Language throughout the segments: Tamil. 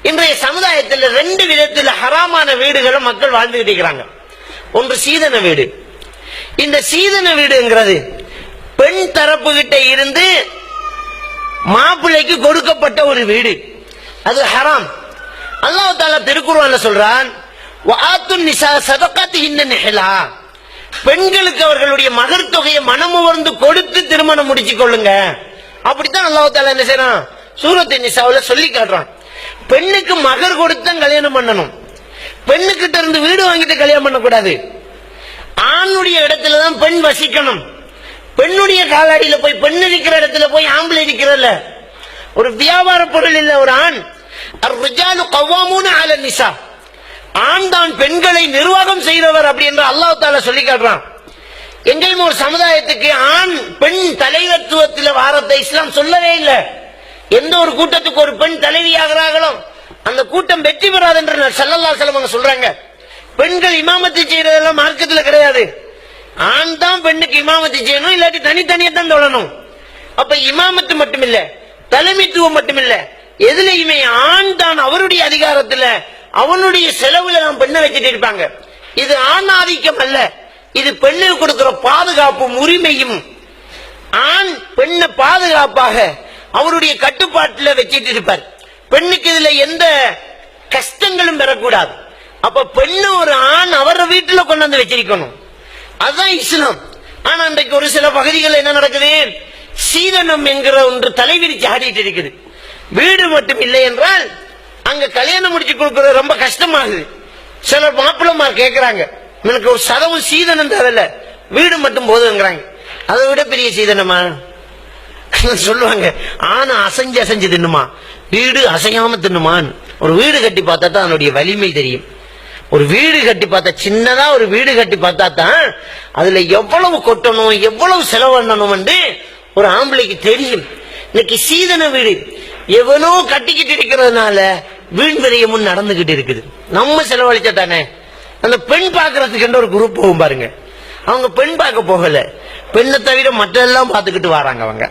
இன்றைய சமுதாயத்தில் ரெண்டு விதத்தில் ஹராமான வீடுகளை மக்கள் வாழ்ந்துகிட்டு இருக்கிறாங்க. ஒன்று சீதன வீடு. இந்த சீதன வீடுங்கிறது பெண் தரப்பு கிட்ட இருந்து மாப்பிள்ளைக்கு கொடுக்கப்பட்ட ஒரு வீடு, அது ஹராம். அல்லாஹ் தஆலா திருக்குர்ஆன்ல சொல்றான், வஆத்துன் நிஸா ஸதகத்திஹின்ன நிஹ்லா, பெண்களுக்கு அவர்களுடைய மகர் தொகையை மனமுவர்ந்து கொடுத்து திருமணம் முடிச்சு கொள்ளுங்க. அப்படித்தான் அல்லாஹ் தஆலா என்ன செய்றான், சூரத்து நிஸாவுல சொல்லி காட்டுறான். பெண்ணுக்கு மகர் கொடுத்து கல்யாணம் பண்ணணும். பெண்ணுக்கிட்ட இருந்து வீடு வாங்கிட்டு கல்யாணம் பண்ணக்கூடாது. ஆணுடைய இடத்துல தான் பெண் வசிக்கணும். பெண்ணுடைய காலடியில போய் பெண் இருக்கிற இடத்துல போய் ஆம்பளை இருக்கிறல்ல, ஒரு வியாபார பொருள் இல்ல. ஒரு ஆண் அர்-ரிஜாலு கவ்வாமூன அல நிஸா, ஆண் தான் பெண்களை நிர்வாகம் செய்கிறவர் அப்படி என்று அல்லாஹ் தஆலா சொல்லி காட்டுறான். எங்கேயும் ஒரு சமுதாயத்துக்கு ஆண் பெண் தலைவத்துவத்தில் வாரத்தை இஸ்லாம் சொல்லவே இல்லை. எந்த ஒரு கூட்டத்துக்கு ஒரு பெண் தலைவியாகிறார்களோ அந்த கூட்டம் வெற்றி பெறாது என்று ஸல்லல்லாஹு அலைஹி வஸல்லம் சொல்றாங்க. பெண்கள் இமாமத்து செய்யறதெல்லாம் மார்க்கத்தில் கிடையாது. ஆண் தான் பெண்ணுக்கு இமாமத்து செய்யணும், இல்லாட்டி தனித்தனியா தான் தொழணும். அப்ப இமாமத்து மட்டும் இல்ல, தலைமைத்துவம் மட்டும் இல்ல, எதுலையுமே ஆண் தான் அவருடைய அதிகாரத்துல அவனுடைய செலவுல நாம் பெண்ணை வச்சுட்டு இருப்பாங்க. இது ஆண் ஆதிக்கம் அல்ல, இது பெண்ணுக்கு கொடுக்கிற பாதுகாப்பும் உரிமையும். ஆண் பெண்ணை பாதுகாப்பாக அவருடைய கட்டுப்பாட்டில் வச்சிட்டு இருப்பார். பெண்ணுக்கு இதுல எந்த கஷ்டங்களும் பெறக்கூடாது. அப்ப பெண்ணு ஒரு ஆண் அவர வீட்டுல கொண்டு வந்து வச்சிருக்கணும், அதுதான் இஸ்லாம். ஆனா இன்றைக்கு ஒரு சில பகுதிகள் என்ன நடக்குது, சீதனம் என்கிற ஒன்று தலைவிரிச்சு ஆடிட்டு இருக்குது. வீடு மட்டும் இல்லை என்றால் அங்க கல்யாணம் முடிச்சு கொடுக்கறது ரொம்ப கஷ்டமாகுது. சில மாப்பிள்ளமார் கேட்கிறாங்க, எனக்கு ஒரு சதவு சீதனம் தரல, வீடு மட்டும் போதுங்கிறாங்க. அதை விட பெரிய சீதனமா சொல்லுவாங்க, ஆனா அசைஞ்சு அசைஞ்சு தின்னுமா, வீடு அசையாம தின்னுமான்னு. ஒரு வீடு கட்டி பார்த்தா தான் அதனுடைய வலிமை தெரியும். ஒரு வீடு கட்டி பார்த்தா, சின்னதா ஒரு வீடு கட்டி பார்த்தா தான் அதுல எவ்வளவு கொட்டணும் எவ்வளவு செலவு பண்ணணும் என்று ஒரு ஆம்பளைக்கு தெரியும். இன்னைக்கு சீதன வீடு எவனோ கட்டிக்கிட்டு இருக்கிறதுனால வீண் விரயமும் நடந்துகிட்டு இருக்குது. நம்ம செலவழிச்சா தானே. அந்த பெண் பார்க்கறதுக்கு ஒரு குரூப் போகும் பாருங்க, அவங்க பெண் பார்க்க போகல, பெண்ணை தவிர மற்ற எல்லாம் பார்த்துக்கிட்டு வராங்க. அவங்க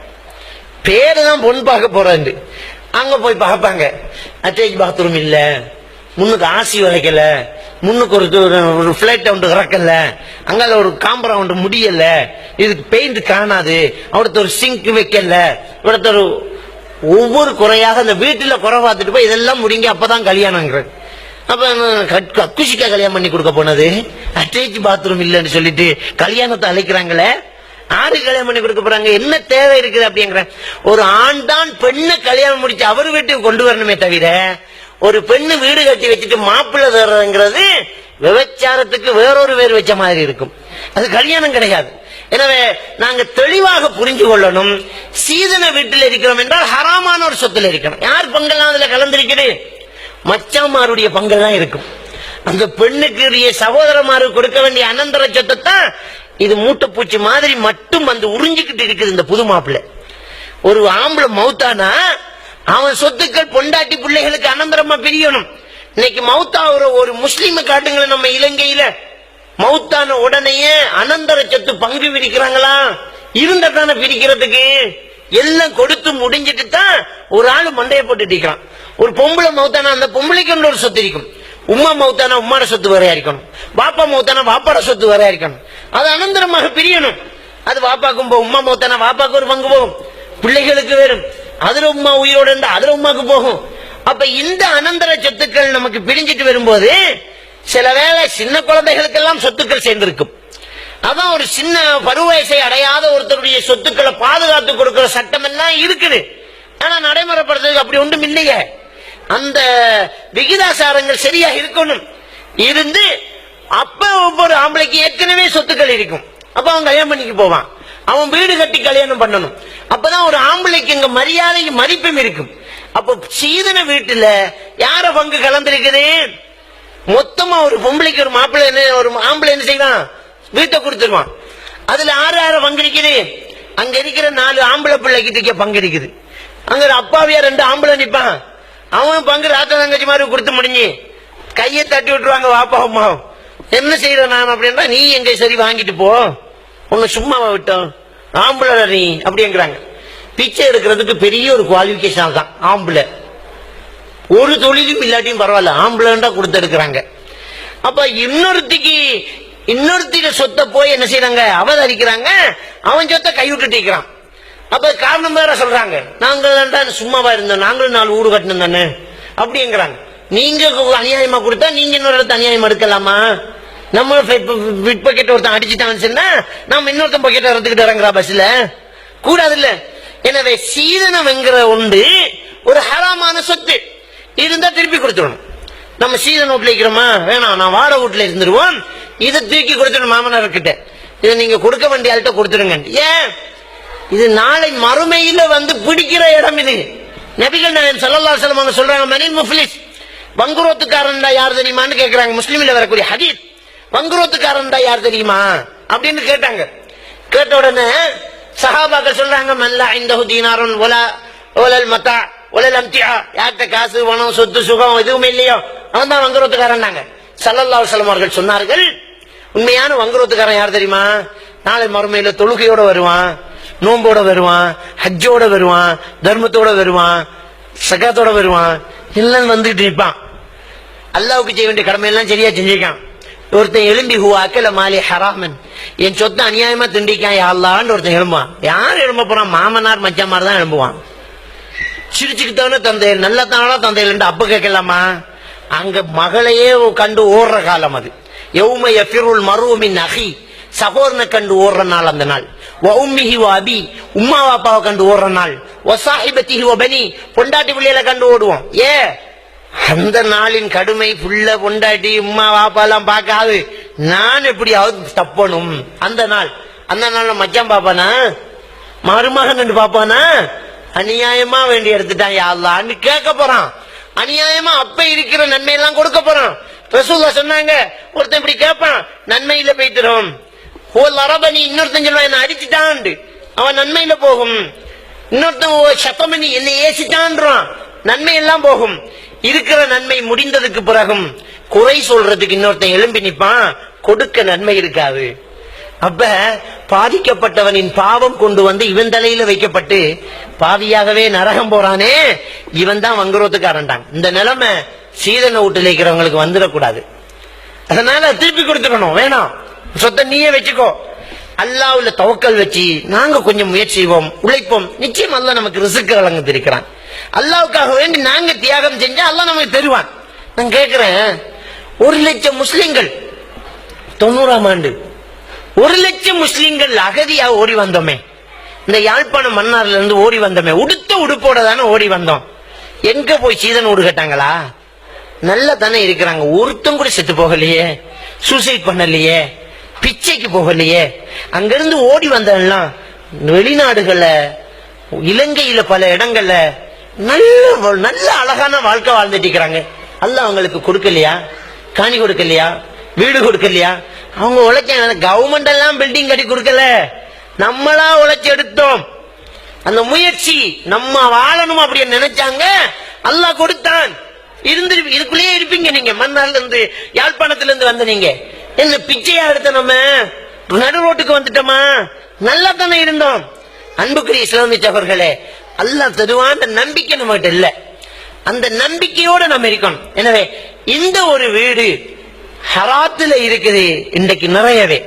பேரு தான் பொண்ணு பார்க்க போறாங்க. அங்க போய் பார்ப்பாங்க, அட்டாச் பாத்ரூம் இல்ல, முன்னுக்கு ஆசி வளைக்கல, முன்னுக்கு ஒரு பிளைட் ஒன்று இறக்கல, அங்கால ஒரு காம்பரவுண்ட் முடியல, இதுக்கு பெயிண்ட் காணாது, அவடத்த ஒரு சிங்க் வைக்கல, இவடத்த ஒரு ஒவ்வொரு குறையாக அந்த வீட்டுல குறை பார்த்துட்டு போய் இதெல்லாம் முடிங்க அப்பதான் கல்யாணங்கிற. அப்ப கக்குஷிக்கா கல்யாணம் பண்ணி கொடுக்க போனது, அட்டாச் பாத்ரூம் இல்லன்னு சொல்லிட்டு கல்யாணத்தை அழைக்கிறாங்களே, ஆறு கல்யாணம் பண்ணி கொடுக்க போறாங்க, என்ன தேவை இருக்குது அப்படிங்கிற. ஒரு ஆண் தான் பெண்ணை கல்யாணம் முடிச்சு அவர் வீட்டுக்கு கொண்டு வரணுமே தவிர, ஒரு பெண்ணு வீடு கட்டி வச்சுட்டு மாப்பிள்ளை தர்றதுங்கிறது விபச்சாரத்துக்கு வேறொரு வேறு வச்ச மாதிரி இருக்கும், அது கல்யாணம் கிடையாது. எனவே நாங்க தெளிவாக புரிஞ்சு கொள்ளணும், சீதன வீட்டில் இருக்கிறோம் என்றால் ஹராமான ஒரு சொத்துல இருக்கணும். யார் பங்கெல்லாம் அதுல கலந்திருக்குது, மச்சாமாருடைய பங்கெல்லாம் இருக்கும். அந்த பெண்ணுக்கு சகோதரமாரு கொடுக்க வேண்டிய அனந்தர சொத்தை தான் இது மூட்டைப்பூச்சி மாதிரி மட்டும் வந்து உறிஞ்சிக்கிட்டு இருக்குது இந்த புது மாப்பிள்ளை. ஒரு ஆம்பளை மௌத்தானா அவன் சொத்துக்கள் பொண்டாட்டி பிள்ளைகளுக்கு அனந்தரமா பிரியணும். இன்னைக்கு மௌத்தாகிற ஒரு முஸ்லீம காட்டுங்களேன், நம்ம இலங்கையில மௌத்தான உடனேயே அனந்தர சொத்து பங்கு பிரிக்கிறாங்களா, இருந்ததான பிரிக்கிறதுக்கு எல்லாம் கொடுத்து முடிஞ்சிட்டு தான் ஒரு ஆளு மண்டைய போட்டு இருக்கிறான். ஒரு பொம்பளை மௌத்தானா அந்த பொம்பளைக்கு ஒரு சொத்து இருக்கும், உம்மா மௌத்தானா உம்மாட சொத்து வரையா இருக்கணும், பாப்பா மௌத்தானா பாப்பாட சொத்து வரையா இருக்கணும், அது அனந்தரமாக பிரியணும். அது வாப்பாக்கும் போகும், உம்மா மௌத்தானா வாப்பாக்கு ஒரு பங்கு போகும், பிள்ளைகளுக்கு வேறும், அதுல உம்மா உயிரோடு இருந்தா அதுல உமாக்கு போகும். அப்ப இந்த அனந்தர சொத்துக்கள் நமக்கு பிரிஞ்சிட்டு வரும்போது சில வேளை சின்ன குழந்தைகளுக்கெல்லாம் சொத்துக்கள் சேர்ந்திருக்கும். அதான் ஒரு சின்ன பருவயசை அடையாத ஒருத்தருடைய சொத்துக்களை பாதுகாத்து கொடுக்கிற சட்டம் எல்லாம் இருக்குது. ஆனா நடைமுறைப்படுத்துறதுக்கு அப்படி ஒன்றும் இல்லையே. அந்த விகிதாசாரங்கள் சரியா இருக்கணும். இருந்து அப்ப ஒவ்வொரு ஆம்பளைக்கு ஏற்கனவே சொத்துக்கள் இருக்கும், அப்ப அவன் கல்யாணம் பண்ணிக்கு போவான், அவன் வீடு கட்டி கல்யாணம் பண்ணணும். அப்பதான் ஒரு ஆம்பளைக்கு இங்க மரியாதையும் மதிப்பும் இருக்கும். அப்ப சீதன வீட்டுல யார பங்கு கலந்திருக்குது, மொத்தமா ஒரு பொம்பளைக்கு ஒரு மாப்பிள்ளை ஒரு ஆம்பளை என்ன செய்வான், வீட்டை கொடுத்துருவான். அதுல ஆறு பங்கு இருக்குது. அங்க இருக்கிற 4 ஆம்பளை பிள்ளைக்கு பங்கு இருக்குது. அங்க அப்பாவியா 2 ஆம்பளை நிப்பான், அவன் பங்கு ராத்த தங்கச்சி மாதிரி கொடுத்து முடிஞ்சு கையை தட்டி விட்டுருவாங்க வாப்பா அம்மாவும். என்ன செய்யற நான் அப்படின்னா, நீ எங்க சரி வாங்கிட்டு போ, உன்னை சும்மாவா விட்டோம், ஆம்பளை நீ அப்படிங்கிறாங்க. பிச்சை எடுக்கிறதுக்கு பெரிய ஒரு குவாலிபிகேஷன் தான் ஆம்பளை. ஒரு தொழிலும் இல்லாட்டியும் பரவாயில்ல, ஆம்பளண்டா கொடுத்தெடுக்கிறாங்க. அப்ப இன்னொருத்திட சொத்தை போய் என்ன செய்யறாங்க, அவதரிக்கிறாங்க, அவன் சொத்தை கைவிட்டு இருக்கிறான். அப்ப காரணம் வேற சொல்றாங்க, நாங்கள் சும்மாவா இருந்தோம், நாங்களும் 4 வீடு கட்டணும் தானே அப்படிங்கிறாங்க. நீங்க அநியாயமா கொடுத்தா நீங்க இன்னொரு இடத்த அநியாயமா எடுக்கலாமா? நம்ம பிட் பாக்கெட் ஒருத்தன் அடிச்சுட்டான்னு சொன்னா நம்ம இன்னொருத்தன் பாக்கெட் எடுத்துக்கிட்டு இறங்குறா பஸ்ல, கூடாது இல்ல. எனவே சீதனம் என்கிற ஒன்று ஒரு ஹராமான சொத்து இருந்தா திருப்பி கொடுத்துடணும். நம்ம சீதன வீட்டுல இருக்கிறோமா, வேணாம் நான் வாடகை வீட்டுல இருந்துருவோம், இதை தூக்கி கொடுத்துடணும் மாமனார் கிட்ட, இதை நீங்க கொடுக்க வேண்டிய ஆள்கிட்ட கொடுத்துருங்க. ஏன்? இது நாளை மறுமையில வந்து பிடிக்கிற இடம். இது நபிகள் நாயகம் ஸல்லல்லாஹு அலைஹி வஸல்லம் சொல்றாங்க, மனில் முஃப்லிஸ், வங்குரோத்துக்காரன் யார் தெரியுமான்னு கேட்கிறாங்க. முஸ்லிமில் வரக்கூடிய ஹதீஸ், வங்குரோத்துக்காரன் யார் தெரியுமா அப்படின்னு கேட்டாங்க. கேட்ட உடனே சஹாபாக்கள் சொல்றாங்க, மல்லா இந்தஹு தீனாருன் வலல் மத்தா வலல் அம்திஆ, யார்கிட்ட காசு பணம் சொத்து சுகம் எதுவுமே இல்லையோ அவன் தான் வங்குரோத்துக்காரன். ஸல்லல்லாஹு அலைஹி வஸல்லம் அவர்கள் சொன்னார்கள், உண்மையான வங்குரோத்துக்காரன் யார் தெரியுமா? நாளை மறுமையில தொழுகையோட வருவான், நோம்போட வருவான், ஹஜ்ஜோட வருவான், தர்மத்தோட வருவான், சகாத்தோட வருவான், எல்லாம் வந்துட்டு இருப்பான். அல்லாவுக்கு செய்ய வேண்டிய கடமை எல்லாம் சரியா செஞ்சிருக்கான். ஒருத்தன் எழும்பி அக்கல மாலி ஹராமன், என் சொத்தை அநியாயமா திண்டிக்கான் யா அல்லாஹ்னு ஒருத்தன் எழும்புவான். யார் எழும்ப போறான்? மாமனார் மச்சாமார் தான் எழும்புவான். சிரிச்சுக்கிட்டானே தந்தை நல்ல தானா தந்தை அப்ப கேட்கலாமா? அங்க மகளையே கண்டு ஓடுற காலம் அது. யௌம யஃபிருல் மர்உ மின் அஹி, சகோதரனை கண்டு ஓடுற நாள் அந்த நாள். வஉம்மிஹி வஅபி, உம்மா வாப்பாவை கண்டு ஓடுற நாள். வஸாஹிபத்திஹி வபனி, பொண்டாட்டி பிள்ளைகளை கண்டு ஓடுவோம். அந்த நாளின் கடுமை புள்ள பொண்டாட்டி உம்மா வாப்பா எல்லாம் பார்க்காது, நான் எப்படியாவது தப்பணும். அந்த நாள் மச்சான் பாப்பானா, மருமகன் பாப்பானா, அநியாயமா வேண்டி எடுத்துட்டான் யா அல்லாஹ்னு கேட்க போறான். அநியாயமா அப்ப இருக்கிற நன்மை எல்லாம் கொடுக்க போறான். ரசூலுல்லாஹ் சொன்னாங்க, ஒருத்தன் இப்படி கேட்பான், நன்மையில போயிட்டுரும். அரபனி, இன்னொருத்தன் சொல்லுவான் என்ன அடிச்சுட்டான், அவன் நன்மையில போகும். இன்னொருத்தன் சத்தமணி என்னை ஏசிட்டான்றான், நன்மை எல்லாம் போகும். இருக்கிற நன்மை முடிந்ததுக்கு பிறகும் குறை சொல்றதுக்கு இன்னொருத்தன் எழும்பி நிப்பான், கொடுக்க நன்மை இருக்காது. அப்ப பாதிக்கப்பட்டவனின் பாவம் கொண்டு வந்து இவன் தலையில வைக்கப்பட்டு பாவியாகவே நரகம் போறானே, இவன் தான் வங்குரோத்துக்காரன். இந்த நிலைமை சீதன வீட்டுல இருக்கிறவங்களுக்கு வந்துடக்கூடாது. அதனால திருப்பி கொடுத்துக்கணும். வேணாம், சொத்தை நீயே வச்சுக்கோ. அல்லாஹ்வுல தவக்கல் வச்சு நாங்க கொஞ்சம் முயற்சி செய்வோம், உழைப்போம். நிச்சயம் அல்லாஹ் நமக்கு ரிஸ்க் வழங்க இருக்கிறான். அல்லாஹ்வுக்காக வேண்டி நாங்க தியாகம் செஞ்சா அல்லாஹ் நமக்கு தருவான். நான் கேட்கிறேன், 1,00,000 முஸ்லிம்கள் 90ஆம் ஆண்டு 1,00,000 முஸ்லிம்கள் அகதியா ஓடி வந்தோமே, இந்த யாழ்ப்பாணம் மன்னார்ல இருந்து ஓடி வந்தோமே, உடுத்த உடுப்போட தானே ஓடி வந்தோம். எங்க போய் சீதன் வீடு கேட்டாங்களா? நல்லா தானே இருக்கிறாங்க. ஒருத்தம் கூட செத்து போகலையே, சூசைட் பண்ணலையே, பிச்சைக்கு போகலையே. அங்கிருந்து ஓடி வந்தெல்லாம் வெளிநாடுகள்ல, இலங்கையில பல இடங்கள்ல நல்ல அழகான வாழ்க்கை வாழ்ந்துட்டு இருக்கிறாங்க. அல்லாஹ் அவங்களுக்கு கொடுக்கலையா? காணி கொடுக்கலையா? வீடு கொடுக்கலையா? அவங்க உழைக்க, கவர்மெண்ட் எல்லாம் பில்டிங் கட்டி கொடுக்கல, நம்மளா உழைச்சி எடுத்தோம். அந்த முயற்சி நம்ம வாழணும் அப்படின்னு நினைச்சாங்க, அல்லாஹ் கொடுத்தான். இதுக்குள்ளேயே இருப்பீங்க நீங்க. மன்னார்ல இருந்து யாழ்ப்பாணத்துல இருந்து வந்த நீங்க என்ன பிச்சையா எடுத்த? நம்ம நடு ரோட்டுக்கு வந்துட்டோமா? நல்லா தானே இருந்தோம். அன்புக்குரிய இஸ்லாமிய சகோதரர்களே, அல்லாஹ் தருவான் நம்பிக்கை நம்மகிட்ட இல்ல. அந்த நம்பிக்கையோட நம்ம இருக்கணும். எனவே இந்த ஒரு வீடு ஹராத்துல இருக்குது இன்றைக்கு நிறையவே.